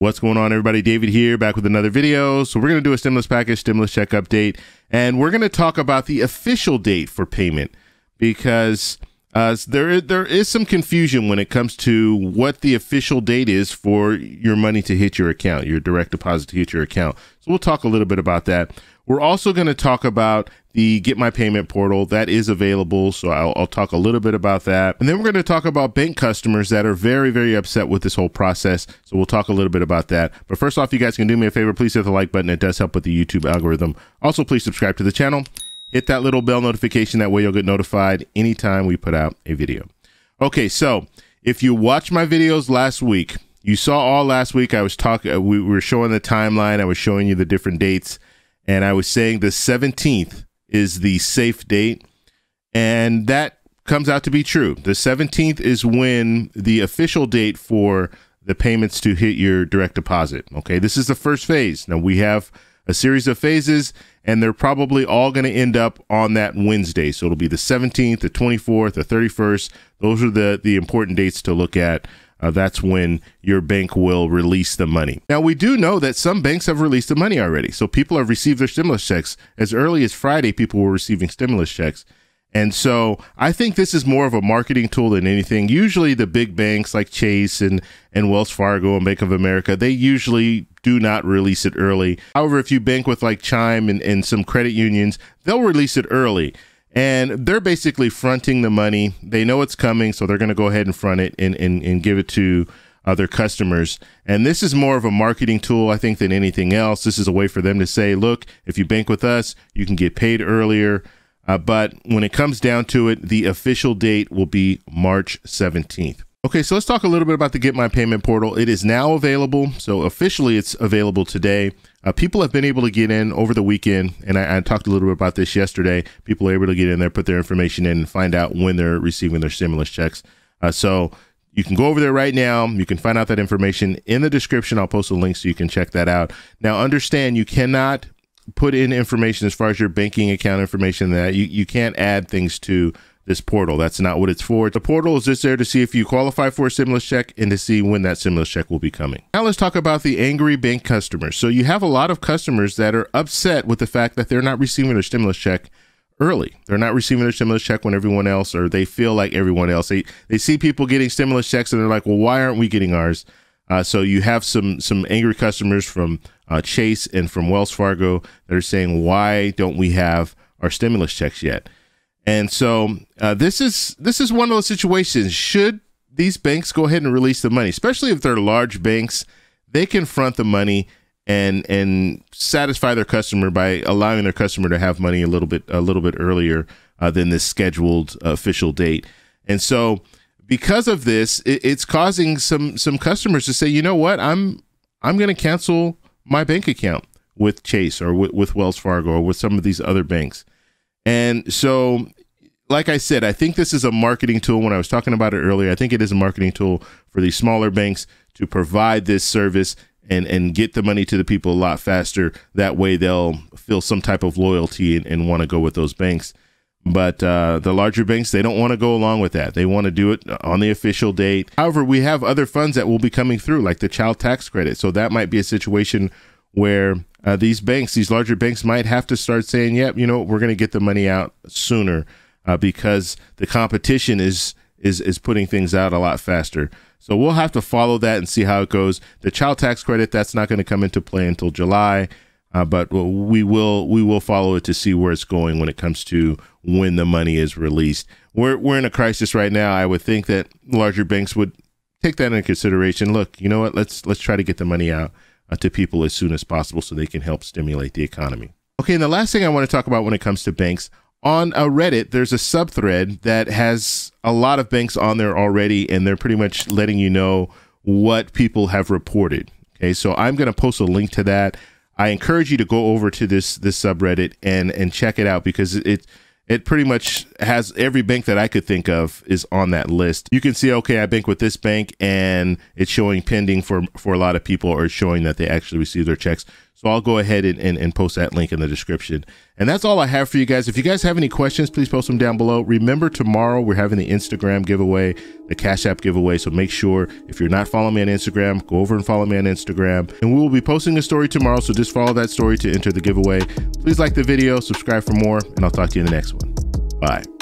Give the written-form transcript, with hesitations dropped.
What's going on, everybody? David here, back with another video. So we're going to do a stimulus package, stimulus check update, and we're going to talk about the official date for payment because there is some confusion when it comes to what the official date is for your money to hit your account, your direct deposit to hit your account. So we'll talk a little bit about that. We're also going to talk about the Get My Payment portal that is available. So I'll talk a little bit about that. And then we're going to talk about bank customers that are very, very upset with this whole process. So we'll talk a little bit about that. But first off, you guys can do me a favor. Please hit the like button. It does help with the YouTube algorithm. Also, please subscribe to the channel. Hit that little bell notification. That way you'll get notified anytime we put out a video. Okay, so if you watched my videos last week, you saw all last week I was talking, we were showing the timeline. I was showing you the different dates. And I was saying the 17th is the safe date. And that comes out to be true. The 17th is when the official date for the payments to hit your direct deposit. Okay, this is the first phase. Now we have a series of phases and they're probably all going to end up on that Wednesday. So it'll be the 17th, the 24th, the 31st. Those are the important dates to look at. That's when your bank will release the money. Now, we do know that some banks have released the money already. So people have received their stimulus checks. As early as Friday, people were receiving stimulus checks. And so I think this is more of a marketing tool than anything. Usually the big banks like Chase and Wells Fargo and Bank of America, they usually do not release it early. However, if you bank with like Chime and some credit unions, they'll release it early. And they're basically fronting the money. They know it's coming, so they're going to go ahead and front it and give it to their customers. And this is more of a marketing tool, I think, than anything else. This is a way for them to say, look, if you bank with us, you can get paid earlier. But when it comes down to it, the official date will be March 17th. Okay, so let's talk a little bit about the Get My Payment portal. It is now available. So officially it's available today. People have been able to get in over the weekend, and I talked a little bit about this yesterday. People are able to get in there, put their information in, and find out when they're receiving their stimulus checks. So you can go over there right now. You can find out that information in the description. I'll post a link so you can check that out. Now, understand you cannot put in information as far as your banking account information that you can't add things to this portal. That's not what it's for. The portal is just there to see if you qualify for a stimulus check and to see when that stimulus check will be coming. Now let's talk about the angry bank customers. So you have a lot of customers that are upset with the fact that they're not receiving their stimulus check early. They're not receiving their stimulus check when everyone else, or they feel like everyone else. They see people getting stimulus checks and they're like, well, why aren't we getting ours? So you have some angry customers from Chase and from Wells Fargo that are saying, why don't we have our stimulus checks yet? And so this is one of those situations. Should these banks go ahead and release the money, especially if they're large banks, they can front the money and satisfy their customer by allowing their customer to have money a little bit earlier than this scheduled official date. And so because of this, it's causing some customers to say, you know what, I'm going to cancel my bank account with Chase or with Wells Fargo or with some of these other banks. And so, like I said, I think this is a marketing tool. When I was talking about it earlier, I think it is a marketing tool for these smaller banks to provide this service and get the money to the people a lot faster. That way they'll feel some type of loyalty and want to go with those banks. But the larger banks, they don't want to go along with that. They want to do it on the official date. However, we have other funds that will be coming through, like the child tax credit. So that might be a situation where these banks, these larger banks, might have to start saying, yep, you know, we're going to get the money out sooner because the competition is putting things out a lot faster. So we'll have to follow that and see how it goes. The child tax credit, that's not going to come into play until July, but we will follow it to see where it's going when it comes to when the money is released. We're in a crisis right now. I would think that larger banks would take that into consideration. Look, you know what? Let's try to get the money out to people as soon as possible so they can help stimulate the economy. Okay, and the last thing I want to talk about when it comes to banks, on Reddit, there's a subthread that has a lot of banks on there already, and they're pretty much letting you know what people have reported. Okay, so I'm going to post a link to that. I encourage you to go over to this subreddit and check it out because it pretty much has every bank that I could think of is on that list. You can see, okay, I bank with this bank and it's showing pending for a lot of people, or it's showing that they actually received their checks. So I'll go ahead and post that link in the description. And that's all I have for you guys. If you guys have any questions, please post them down below. Remember, tomorrow we're having the Instagram giveaway, the Cash App giveaway. So make sure, if you're not following me on Instagram, go over and follow me on Instagram. And we will be posting a story tomorrow, so just follow that story to enter the giveaway. Please like the video, subscribe for more, and I'll talk to you in the next one. Bye.